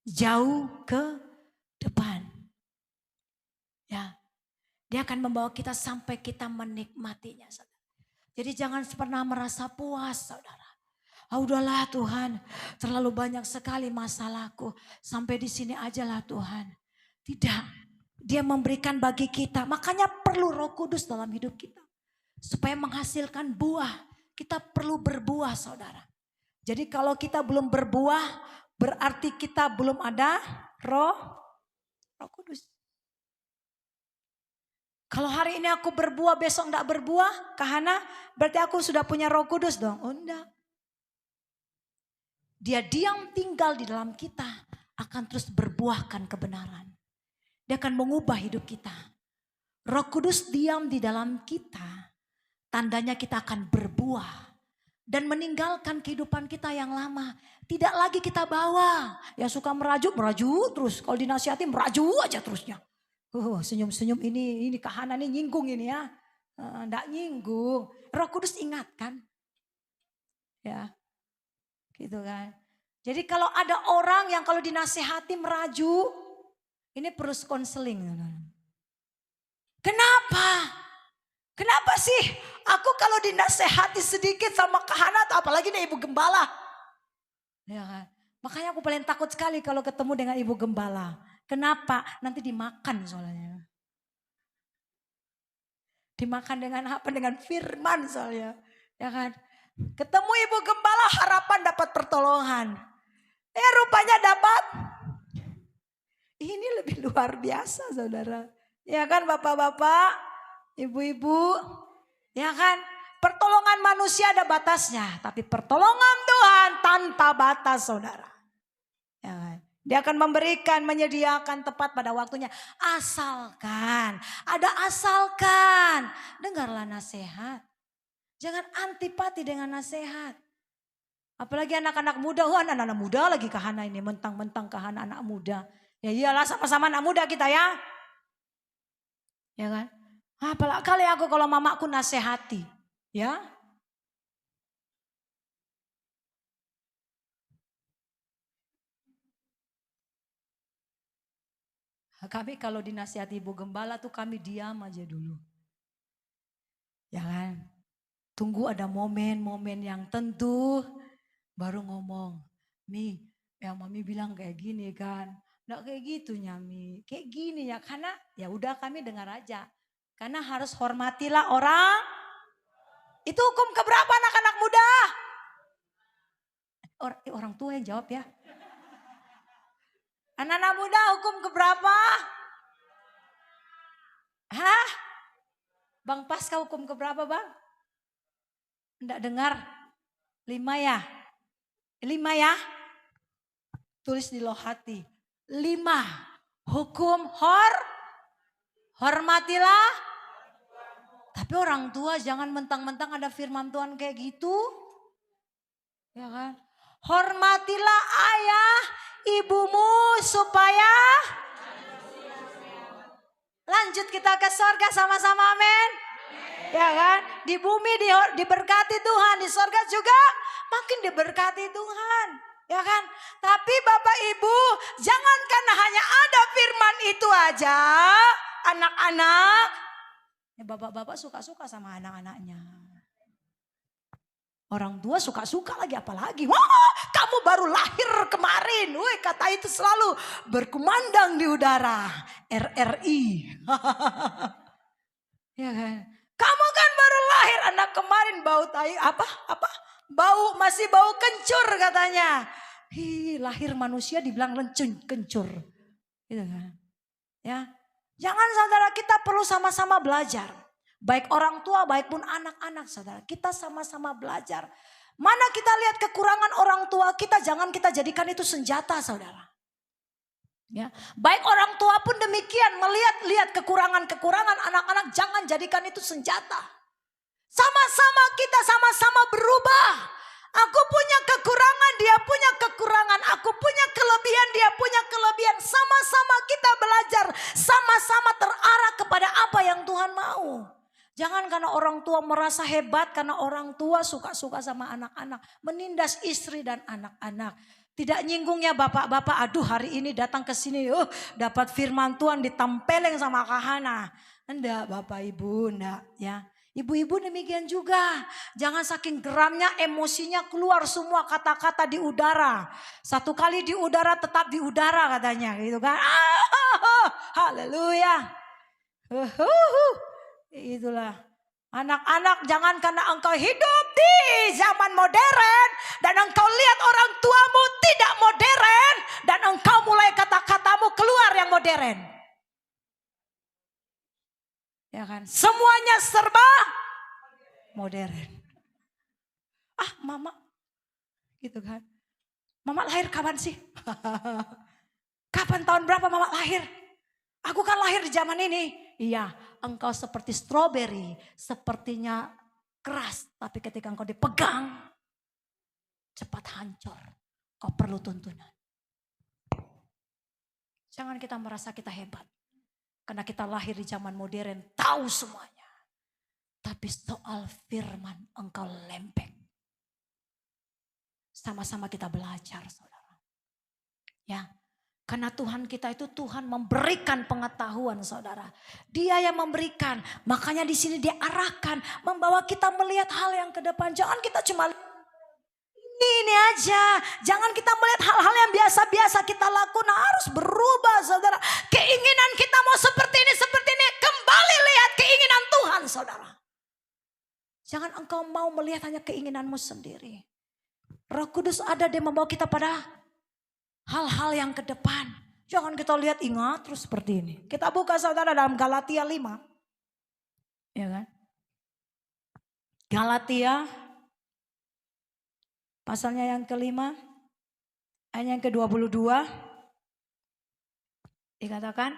jauh ke depan. Ya, dia akan membawa kita sampai kita menikmatinya, saudara. Jadi jangan pernah merasa puas, saudara. Udahlah Tuhan, terlalu banyak sekali masalahku. Sampai di sini ajalah Tuhan. Tidak, dia memberikan bagi kita. Makanya perlu Roh Kudus dalam hidup kita. Supaya menghasilkan buah. Kita perlu berbuah, saudara. Jadi kalau kita belum berbuah, berarti kita belum ada Roh Kudus. Kalau hari ini aku berbuah, besok enggak berbuah, Kahana, berarti aku sudah punya Roh Kudus dong. Oh enggak. Dia diam tinggal di dalam kita, akan terus berbuahkan kebenaran. Dia akan mengubah hidup kita. Roh Kudus diam di dalam kita, tandanya kita akan berbuah. Dan meninggalkan kehidupan kita yang lama. Tidak lagi kita bawa. Yang suka merajuk terus. Kalau dinasihati meraju aja terusnya. Senyum-senyum ini Kahana ini nyinggung ini ya. Enggak nyinggung. Roh Kudus ingatkan. Ya. Gitu kan. Jadi kalau ada orang yang kalau dinasihati meraju. Ini perlu konseling. Kenapa sih aku kalau dinasehati sedikit sama Kahana, apalagi nih ibu gembala. Ya kan? Makanya aku paling takut sekali kalau ketemu dengan ibu gembala. Kenapa? Nanti dimakan soalnya. Dimakan dengan apa? Dengan firman soalnya. Ya kan? Ketemu ibu gembala harapan dapat pertolongan. Rupanya dapat. Ini lebih luar biasa, saudara. Ya kan bapak-bapak, ibu-ibu. Ya kan, pertolongan manusia ada batasnya. Tapi pertolongan Tuhan tanpa batas, saudara. Ya kan? Dia akan memberikan, menyediakan tepat pada waktunya. Asalkan, ada asalkan. Dengarlah nasihat. Jangan antipati dengan nasihat. Apalagi anak-anak muda. Anak-anak muda lagi kahana ini. Mentang-mentang kahana anak muda. Ya iyalah sama-sama anak muda kita ya. Ya kan. Apalagi kali aku kalau mamaku nasihati. Ya. Kami kalau dinasihati ibu gembala tuh kami diam aja dulu. Ya kan. Tunggu ada momen-momen yang tentu. Baru ngomong. Mi, yang mami bilang kayak gini kan. Nggak kayak gitu Nyami. Kayak gini ya. Karena ya udah kami dengar aja. Karena harus hormatilah orang. Itu hukum keberapa anak-anak muda? Orang tua yang jawab ya. Anak-anak muda hukum keberapa? Hah? Bang Pasca hukum keberapa bang? Enggak dengar? 5 ya? 5 ya? Tulis di loh hati. 5. Hukum hormatilah. Tapi orang tua jangan mentang-mentang ada firman Tuhan kayak gitu. Ya kan? Hormatilah ayah ibumu supaya lanjut kita ke surga sama-sama amin. Ya kan? Di bumi diberkati Tuhan, di surga juga makin diberkati Tuhan. Ya kan? Tapi Bapak Ibu, jangankan hanya ada firman itu aja, anak-anak. Ya bapak-bapak suka-suka sama anak-anaknya. Orang tua suka-suka lagi apalagi. Wah, kamu baru lahir kemarin. Wih, kata itu selalu berkumandang di udara. RRI. Ya kan? Kamu kan baru lahir anak kemarin bau tai apa? Bau masih bau kencur katanya. Lahir manusia dibilang kencur. Gitu kan? Ya. Jangan saudara, kita perlu sama-sama belajar. Baik orang tua, baik pun anak-anak saudara. Kita sama-sama belajar. Mana kita lihat kekurangan orang tua kita, jangan kita jadikan itu senjata saudara. Ya. Baik orang tua pun demikian, melihat kekurangan-kekurangan anak-anak, jangan jadikan itu senjata. Sama-sama kita sama-sama berubah. Aku punya kekurangan, dia punya kekurangan. Aku punya kelebihan, dia punya kelebihan. Sama-sama kita belajar, sama-sama terarah kepada apa yang Tuhan mau. Jangan karena orang tua merasa hebat, karena orang tua suka-suka sama anak-anak. Menindas istri dan anak-anak. Tidak nyinggungnya bapak-bapak, aduh hari ini datang ke sini, dapat firman Tuhan ditempeleng sama kahana. Enggak Bapak Ibu, enggak ya. Ibu-ibu demikian juga. Jangan saking geramnya emosinya keluar semua kata-kata di udara. Satu kali di udara tetap di udara katanya gitu kan. Haleluya. Itulah. Anak-anak jangan karena engkau hidup di zaman modern dan engkau lihat orang tuamu tidak modern dan engkau mulai kata-katamu keluar yang modern. Ya kan? Semuanya serba modern. Mama gitu kan. Mama lahir kapan sih? Kapan tahun berapa mama lahir? Aku kan lahir di zaman ini. Iya, engkau seperti stroberi, sepertinya keras, tapi ketika engkau dipegang cepat hancur. Kau perlu tuntunan. Jangan kita merasa kita hebat. Karena kita lahir di zaman modern, tahu semuanya. Tapi soal firman engkau lempeng. Sama-sama kita belajar saudara. Ya, karena Tuhan kita itu Tuhan memberikan pengetahuan saudara. Dia yang memberikan, makanya di sini dia arahkan. Membawa kita melihat hal yang ke depan. Jangan kita cuma ini aja. Jangan kita melihat hal-hal yang biasa-biasa kita lakukan. Harus berubah saudara. Keinginan kita mau seperti ini. Kembali lihat keinginan Tuhan saudara. Jangan engkau mau melihat hanya keinginanmu sendiri. Roh Kudus ada dia membawa kita pada hal-hal yang ke depan. Jangan kita lihat ingat terus seperti ini. Kita buka saudara dalam Galatia 5. Ya kan? Galatia pasalnya yang kelima, ayat yang ke-22. Dikatakan,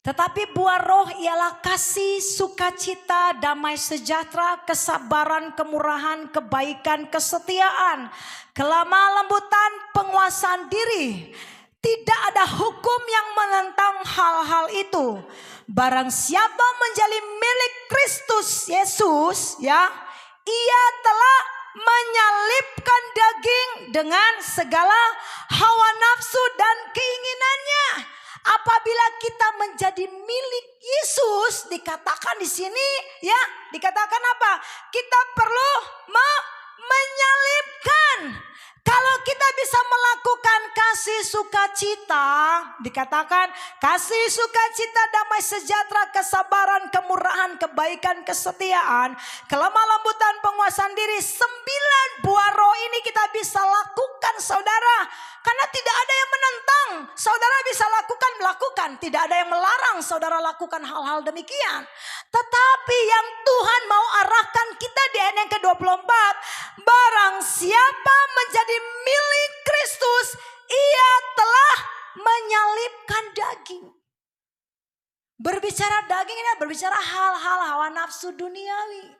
tetapi buah roh ialah kasih, sukacita, damai sejahtera, kesabaran, kemurahan, kebaikan, kesetiaan, kelemah lembutan, penguasaan diri. Tidak ada hukum yang menentang hal-hal itu. Barang siapa menjadi milik Kristus Yesus, ya, ia telah menyalibkan daging dengan segala hawa nafsu dan keinginannya. Apabila kita menjadi milik Yesus, dikatakan di sini, ya, dikatakan apa? Kita perlu menyalibkan. Kalau kita bisa melakukan kasih sukacita, dikatakan kasih sukacita, damai sejahtera, kesabaran, kemurahan, kebaikan, kesetiaan, kelemah lembutan, penguasaan diri. 9 buah roh ini kita bisa lakukan, saudara. Karena tidak ada yang menentang. Saudara bisa lakukan. Tidak ada yang melarang saudara lakukan hal-hal demikian. Tetapi yang Tuhan mau arahkan kita di ayat yang ke-24. Barang siapa menjadi milik Kristus, ia telah menyalibkan daging. Berbicara daging ini berbicara hal-hal hawa nafsu duniawi.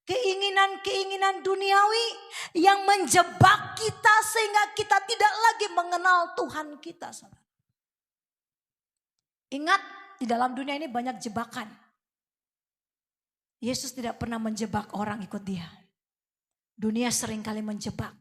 Keinginan-keinginan duniawi yang menjebak kita sehingga kita tidak lagi mengenal Tuhan kita. Ingat, di dalam dunia ini banyak jebakan. Yesus tidak pernah menjebak orang ikut dia. Dunia seringkali menjebak,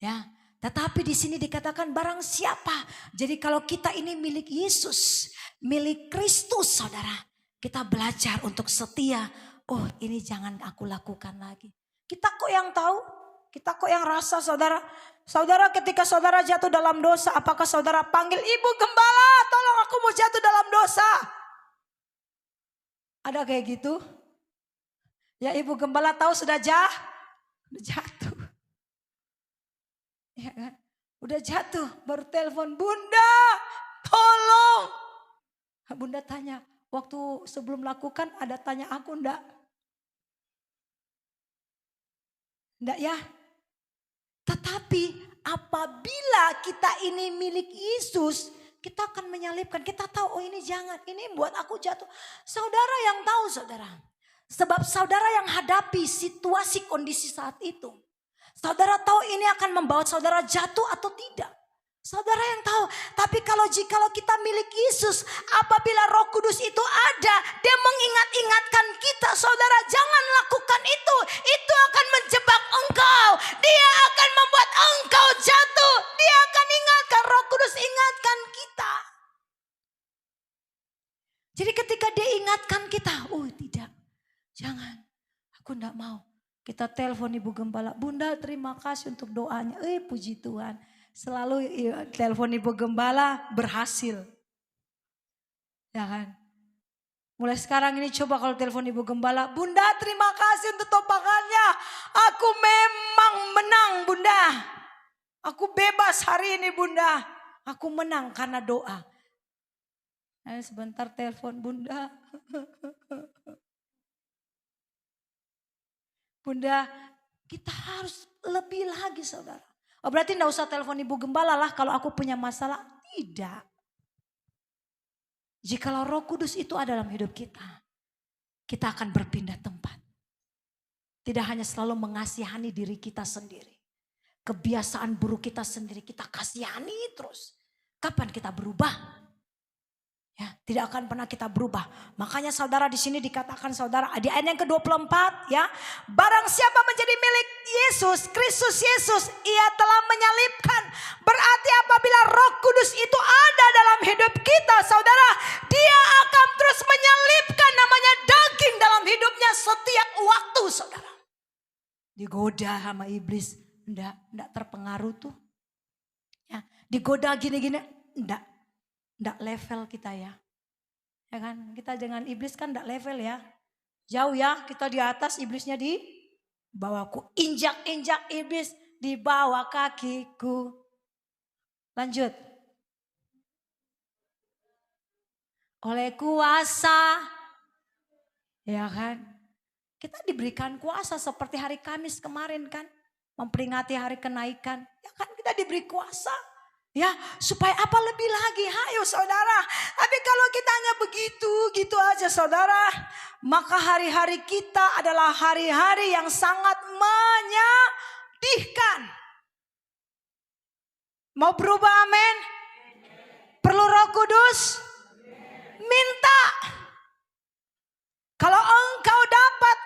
ya. Tetapi di sini dikatakan barang siapa. Jadi kalau kita ini milik Yesus, milik Kristus, saudara, kita belajar untuk setia. Oh, ini jangan aku lakukan lagi. Kita kok yang tahu? Kita kok yang rasa, saudara? Saudara, ketika saudara jatuh dalam dosa, apakah saudara panggil, "Ibu Gembala, tolong aku mau jatuh dalam dosa"? Ada kayak gitu? Ya, Ibu Gembala tahu sudah jatuh. Ya kan? Udah jatuh, baru telepon, "Bunda, tolong." Bunda tanya, "Waktu sebelum lakukan ada tanya aku enggak?" Enggak ya. Tetapi apabila kita ini milik Yesus, kita akan menyalibkan. Kita tahu, oh ini jangan, ini buat aku jatuh. Saudara yang tahu, saudara. Sebab saudara yang hadapi situasi kondisi saat itu. Saudara tahu ini akan membawa saudara jatuh atau tidak. Saudara yang tahu. Tapi kalau kita milik Yesus, apabila Roh Kudus itu ada, dia mengingat-ingatkan kita, saudara jangan lakukan itu. Itu akan menjebak engkau. Dia akan membuat engkau jatuh. Dia akan ingatkan, Roh Kudus ingatkan kita. Jadi ketika dia ingatkan kita, oh tidak, jangan, aku enggak mau. Kita telepon Ibu Gembala, "Bunda terima kasih untuk doanya." Puji Tuhan. Selalu telepon Ibu Gembala berhasil. Ya kan? Mulai sekarang ini coba kalau telepon Ibu Gembala, "Bunda terima kasih untuk topakannya. Aku memang menang, Bunda. Aku bebas hari ini, Bunda. Aku menang karena doa." Sebentar telepon, "Bunda. Bunda, kita harus lebih lagi, saudara." Oh, berarti enggak usah telepon Ibu Gembala lah kalau aku punya masalah. Tidak. Jikalau Roh Kudus itu ada dalam hidup kita, kita akan berpindah tempat. Tidak hanya selalu mengasihani diri kita sendiri. Kebiasaan buruk kita sendiri kita kasihani terus. Kapan kita berubah? Ya, tidak akan pernah kita berubah. Makanya saudara di sini dikatakan, saudara di ayat yang ke-24, ya, barang siapa menjadi milik Yesus, Kristus Yesus, ia telah menyalibkan. Berarti apabila Roh Kudus itu ada dalam hidup kita, saudara, dia akan terus menyalibkan namanya daging dalam hidupnya setiap waktu, saudara. Digoda sama iblis, enggak terpengaruh tuh. Ya, digoda gini-gini, enggak level kita ya. Ya kan, kita dengan iblis kan enggak level ya. Jauh ya, kita di atas, iblisnya di bawahku. Injak-injak iblis di bawah kakiku. Lanjut. Oleh kuasa, ya kan. Kita diberikan kuasa seperti hari Kamis kemarin kan. Memperingati hari kenaikan. Ya kan, kita diberi kuasa. Ya, supaya apa lebih lagi? Hayo saudara. Tapi kalau kita hanya begitu, gitu aja saudara, maka hari-hari kita adalah hari-hari yang sangat menyedihkan. Mau berubah, amin? Perlu Roh Kudus? Minta. Kalau engkau dapat,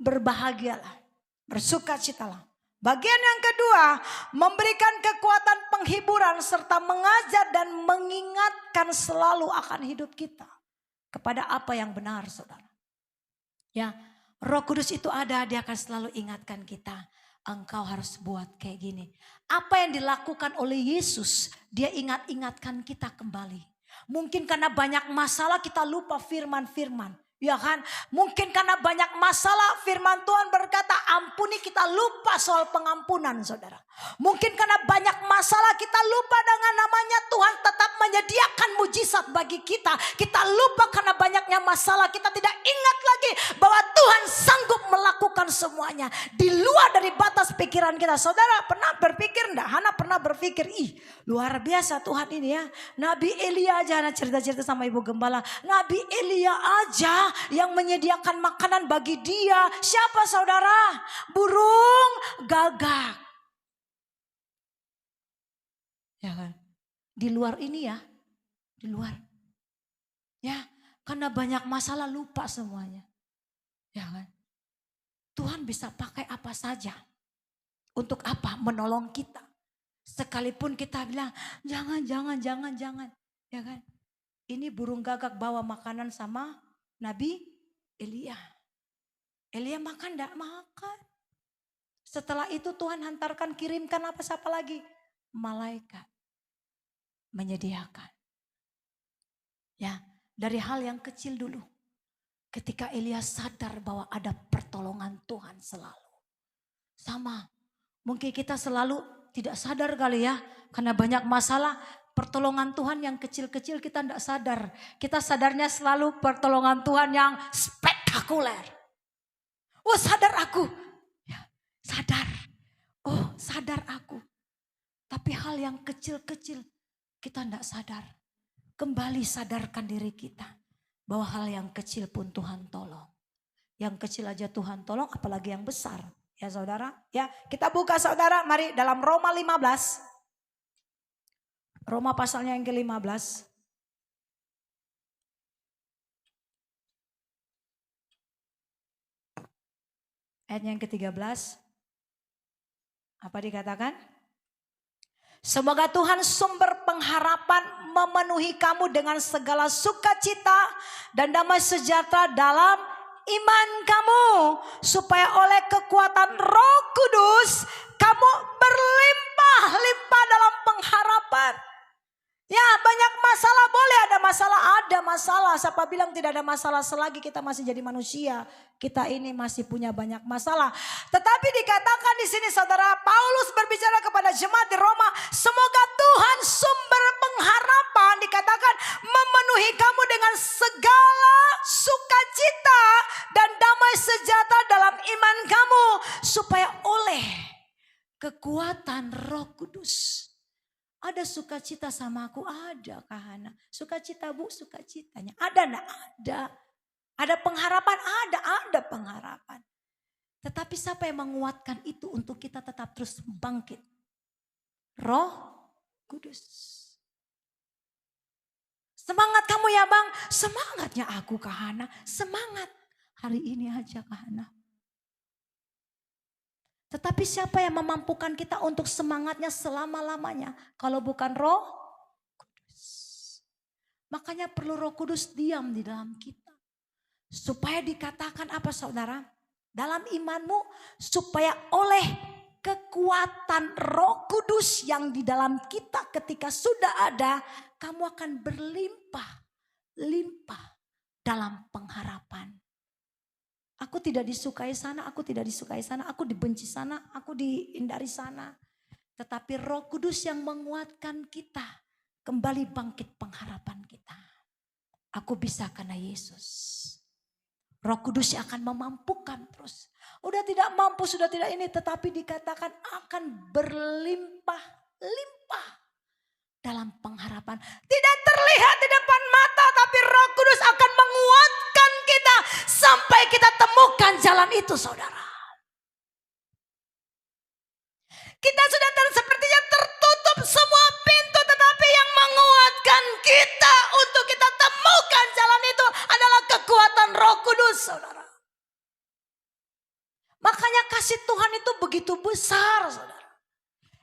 berbahagialah, bersukacitalah. Bagian yang kedua, memberikan kekuatan penghiburan serta mengajar dan mengingatkan selalu akan hidup kita kepada apa yang benar, saudara. Ya, Roh Kudus itu ada, dia akan selalu ingatkan kita. Engkau harus buat kayak gini. Apa yang dilakukan oleh Yesus, dia ingatkan kita kembali. Mungkin karena banyak masalah kita lupa firman-firman. Ya kan, mungkin karena banyak masalah firman Tuhan berkata ampuni, kita lupa soal pengampunan saudara. Mungkin karena banyak masalah kita lupa dengan namanya Tuhan tetap menyediakan mujizat bagi kita. Kita lupa karena banyaknya masalah kita tidak ingat lagi bahwa Tuhan sanggup melakukan semuanya. Di luar dari batas pikiran kita. Saudara pernah berpikir enggak? Hana pernah berpikir, ih luar biasa Tuhan ini ya. Nabi Elia aja, Hana cerita-cerita sama Ibu Gembala. Nabi Elia aja yang menyediakan makanan bagi dia. Siapa saudara? Burung gagak. Ya kan? Di luar ini ya. Di luar. Ya, karena banyak masalah lupa semuanya. Ya kan? Tuhan bisa pakai apa saja. Untuk apa? Menolong kita. Sekalipun kita bilang, jangan. Ya kan? Ini burung gagak bawa makanan sama Nabi Elia. Elia makan enggak? Makan. Setelah itu Tuhan hantarkan, kirimkan apa siapa lagi? Malaikat. Menyediakan. Ya, dari hal yang kecil dulu. Ketika Elia sadar bahwa ada pertolongan Tuhan selalu. Sama. Mungkin kita selalu tidak sadar kali ya. Karena banyak masalah. Pertolongan Tuhan yang kecil-kecil kita tidak sadar. Kita sadarnya selalu pertolongan Tuhan yang spektakuler. Oh sadar aku. Ya, sadar. Oh sadar aku. Tapi hal yang kecil-kecil kita tidak sadar. Kembali sadarkan diri kita. Bahwa hal yang kecil pun Tuhan tolong. Yang kecil aja Tuhan tolong, apalagi yang besar. Ya saudara. Ya, kita buka saudara, mari dalam Roma 15. Roma pasalnya yang ke-15. Ayat yang ke-13. Apa dikatakan? Semoga Tuhan sumber pengharapan memenuhi kamu dengan segala sukacita dan damai sejahtera dalam iman kamu. Supaya oleh kekuatan Roh Kudus kamu berlimpah-limpah dalam pengharapan. Ya banyak masalah, boleh ada masalah. Siapa bilang tidak ada masalah selagi kita masih jadi manusia. Kita ini masih punya banyak masalah. Tetapi dikatakan di sini saudara, Paulus berbicara kepada jemaat di Roma. Semoga Tuhan sumber pengharapan dikatakan memenuhi kamu dengan segala sukacita dan damai sejahtera dalam iman kamu. Supaya oleh kekuatan Roh Kudus. Ada sukacita sama aku? Ada Kak Hana. Sukacita Bu, sukacitanya. Ada enggak? Ada. Ada pengharapan? Ada pengharapan. Tetapi siapa yang menguatkan itu untuk kita tetap terus bangkit? Roh Kudus. Semangat kamu ya Bang? Semangatnya aku Kak Hana. Semangat. Hari ini aja Kak Hana. Tetapi siapa yang memampukan kita untuk semangatnya selama-lamanya? Kalau bukan Roh Kudus. Makanya perlu Roh Kudus diam di dalam kita. Supaya dikatakan apa saudara? Dalam imanmu supaya oleh kekuatan Roh Kudus yang di dalam kita ketika sudah ada. Kamu akan berlimpah dalam pengharapan. Aku tidak disukai sana, aku tidak disukai sana, aku dibenci sana, aku dihindari sana. Tetapi Roh Kudus yang menguatkan kita, kembali bangkit pengharapan kita. Aku bisa karena Yesus. Roh Kudus yang akan memampukan terus. Udah tidak mampu, sudah tidak ini, tetapi dikatakan akan berlimpah-limpah. dalam pengharapan. Tidak terlihat di depan mata, tapi Roh Kudus akan menguatkan kita sampai kita temukan jalan itu, saudara. Kita sudah sepertinya tertutup semua pintu, tetapi yang menguatkan kita untuk kita temukan jalan itu adalah kekuatan Roh Kudus, saudara. Makanya kasih Tuhan itu begitu besar, saudara.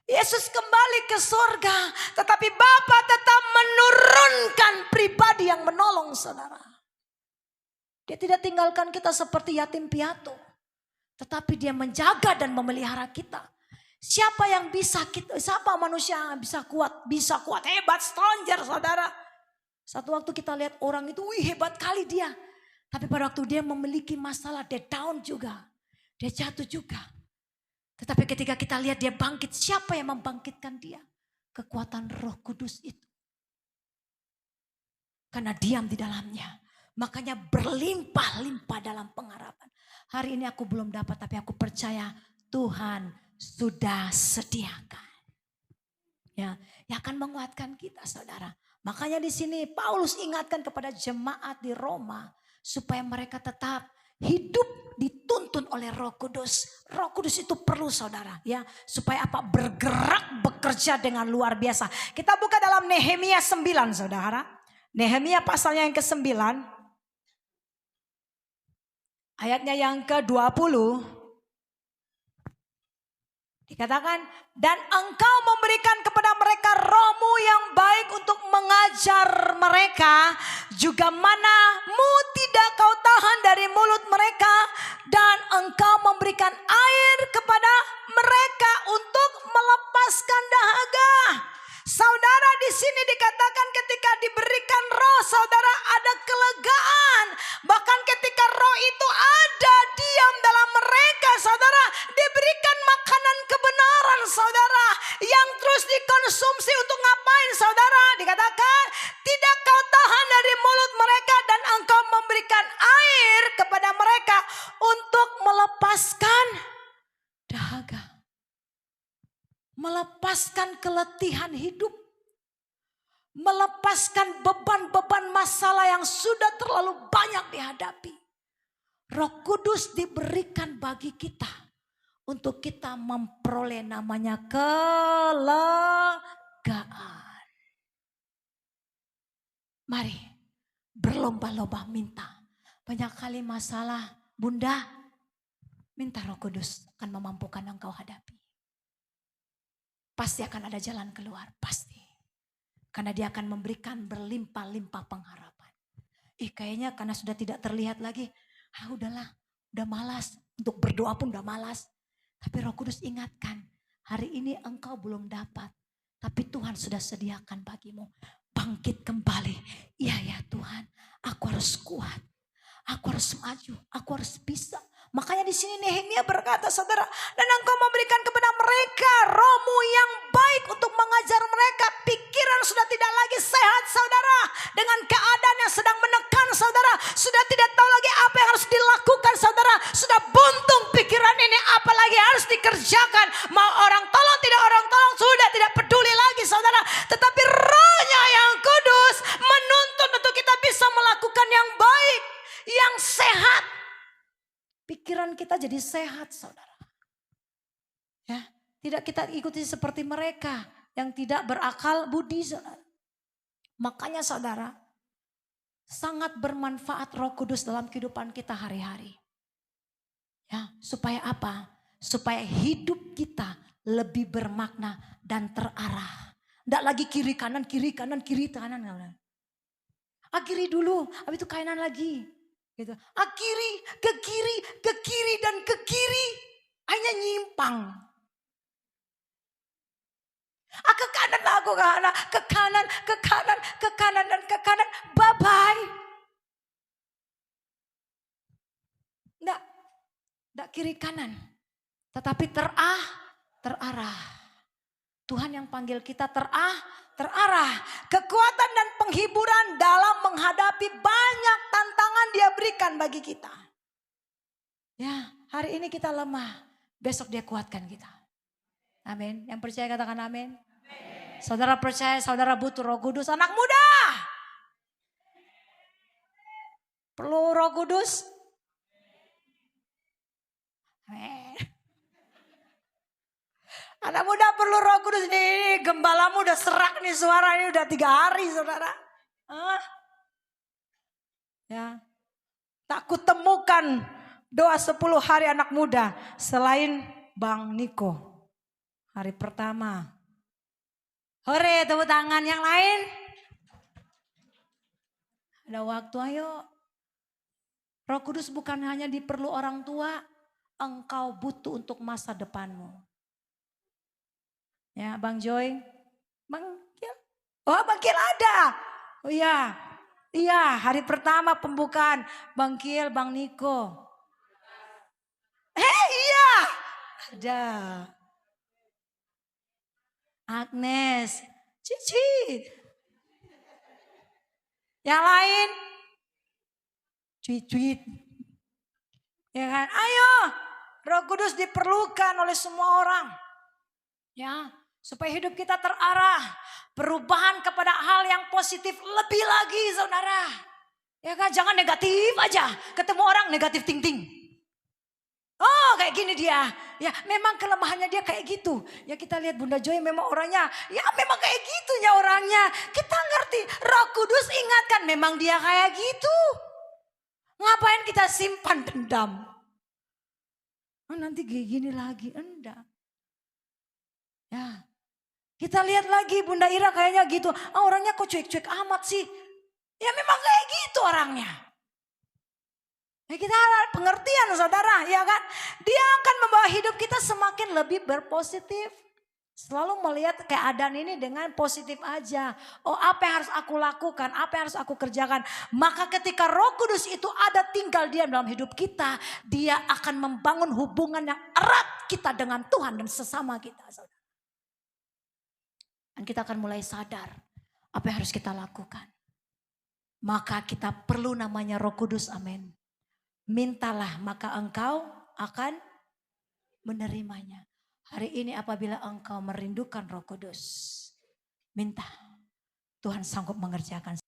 Yesus kembali ke surga, tetapi Bapa tetap menurunkan pribadi yang menolong, saudara. Dia tidak tinggalkan kita seperti yatim piatu, tetapi dia menjaga dan memelihara kita. Siapa yang bisa siapa manusia yang bisa kuat, hebat, stranger, saudara. Satu waktu kita lihat orang itu, wih hebat kali dia. Tapi pada waktu dia memiliki masalah, dia down juga. Dia jatuh juga. Tetapi ketika kita lihat dia bangkit, siapa yang membangkitkan dia? Kekuatan Roh Kudus itu. Karena diam di dalamnya. Makanya berlimpah-limpah dalam pengharapan. Hari ini aku belum dapat, tapi aku percaya Tuhan sudah sediakan. Ya, yang akan menguatkan kita, saudara. Makanya di sini Paulus ingatkan kepada jemaat di Roma supaya mereka tetap hidup dituntun oleh Roh Kudus. Roh Kudus itu perlu, saudara, ya, supaya apa? Bergerak, bekerja dengan luar biasa. Kita buka dalam Nehemia 9, saudara. Nehemia pasalnya yang ke-9. Ayatnya yang ke-20. Dikatakan, dan engkau memberikan kepada mereka rohmu yang baik untuk mengajar mereka, juga manamu tidak kau tahan dari mulut mereka, dan engkau memberikan air kepada mereka untuk melepaskan dahaga. Saudara, di sini dikatakan ketika diberikan roh, saudara, ada kelegaan. Bahkan ketika roh itu ada diam dalam mereka, saudara, diberikan makanan kebenaran, saudara, yang terus dikonsumsi untuk ngapain, saudara? Dikatakan, tidak kau tahan dari mulut mereka, dan engkau memberikan air kepada mereka untuk melepaskan dahaga. Melepaskan keletihan hidup. Melepaskan beban-beban masalah yang sudah terlalu banyak dihadapi. Roh Kudus diberikan bagi kita untuk kita memperoleh namanya kelegaan. Mari berlomba-lomba minta. Banyak kali masalah, Bunda, minta Roh Kudus akan memampukan engkau hadapi. Pasti akan ada jalan keluar, pasti. Karena dia akan memberikan berlimpah-limpah pengharapan. Kayaknya karena sudah tidak terlihat lagi. Udahlah, udah malas. Untuk berdoa pun udah malas. Tapi Roh Kudus ingatkan, hari ini engkau belum dapat. Tapi Tuhan sudah sediakan bagimu. Bangkit kembali. Iya ya Tuhan, aku harus kuat. Aku harus maju, aku harus bisa. Makanya di sini Nehemia berkata, saudara, dan engkau memberikan kepada mereka rohmu yang baik untuk mengajar mereka. Pikiran sudah tidak lagi sehat, saudara. Dengan keadaan yang sedang menekan, saudara. Sudah tidak tahu lagi apa yang harus dilakukan, saudara. Sudah buntung pikiran ini, apa lagi harus dikerjakan. Mau orang tolong, tidak orang tolong, sudah tidak peduli lagi, saudara. Tetapi rohnya yang kudus menuntun untuk kita bisa melakukan yang baik, yang sehat. Pikiran kita jadi sehat, saudara. Ya, tidak kita ikuti seperti mereka yang tidak berakal budi, saudara. Makanya saudara, sangat bermanfaat Roh Kudus dalam kehidupan kita hari-hari. Ya, supaya apa? Supaya hidup kita lebih bermakna dan terarah. Tidak lagi kiri kanan, kiri kanan, kiri kanan. Kiri dulu, habis itu kanan lagi. Gitu. Kiri, ke kiri dan ke kiri. Hanya nyimpang. Ke kanan lah, aku ke kanan, ke kanan, ke kanan dan ke kanan. Bye-bye. Enggak kiri kanan. Tetapi terarah. Tuhan yang panggil kita terarah. Kekuatan dan penghiburan dalam menghadapi banyak tantangan dia berikan bagi kita. Ya, hari ini kita lemah, besok dia kuatkan kita. Amin. Yang percaya katakan amin. Saudara percaya saudara butuh Roh Kudus, anak muda? Perlu Roh Kudus? Anak muda perlu Roh Kudus nih. Gembalamu udah serak nih suara ini udah 3 hari saudara. Ya, tak kutemukan doa 10 hari anak muda selain Bang Niko. Hari pertama. Hore, tepuk tangan yang lain. Ada waktu, ayo. Roh Kudus bukan hanya diperlu orang tua, engkau butuh untuk masa depanmu. Ya, Bang Joy, Bang Gil. Oh, Bang Gil ada. Oh iya, iya hari pertama pembukaan Bang Gil, Bang Niko. Iya, ada. Agnes, Cici. Yang lain? Cuit-cuit. Ya kan? Ayo, Roh Kudus diperlukan oleh semua orang. Ya, supaya hidup kita terarah, perubahan kepada hal yang positif lebih lagi, saudara. Ya kan, jangan negatif aja. Ketemu orang negatif ting-ting. Oh, kayak gini dia. Ya, memang kelemahannya dia kayak gitu. Ya kita lihat Bunda Joy memang orangnya, ya memang kayak gitunya orangnya. Kita ngerti, Roh Kudus ingatkan memang dia kayak gitu. Ngapain kita simpan dendam? Oh, nanti kayak gini lagi, enggak. Ya, kita lihat lagi Bunda Ira kayaknya gitu. Oh, orangnya kok cuek-cuek amat sih. Ya memang kayak gitu orangnya. Ya kita harap pengertian saudara, ya kan? Dia akan membawa hidup kita semakin lebih berpositif. Selalu melihat keadaan ini dengan positif aja. Oh, apa yang harus aku lakukan, apa yang harus aku kerjakan. Maka ketika Roh Kudus itu ada tinggal diam dalam hidup kita, dia akan membangun hubungan yang erat kita dengan Tuhan dan sesama kita, saudara. Dan kita akan mulai sadar apa yang harus kita lakukan. Maka kita perlu namanya Roh Kudus, amin. Mintalah maka engkau akan menerimanya. Hari ini apabila engkau merindukan Roh Kudus, minta. Tuhan sanggup mengerjakan.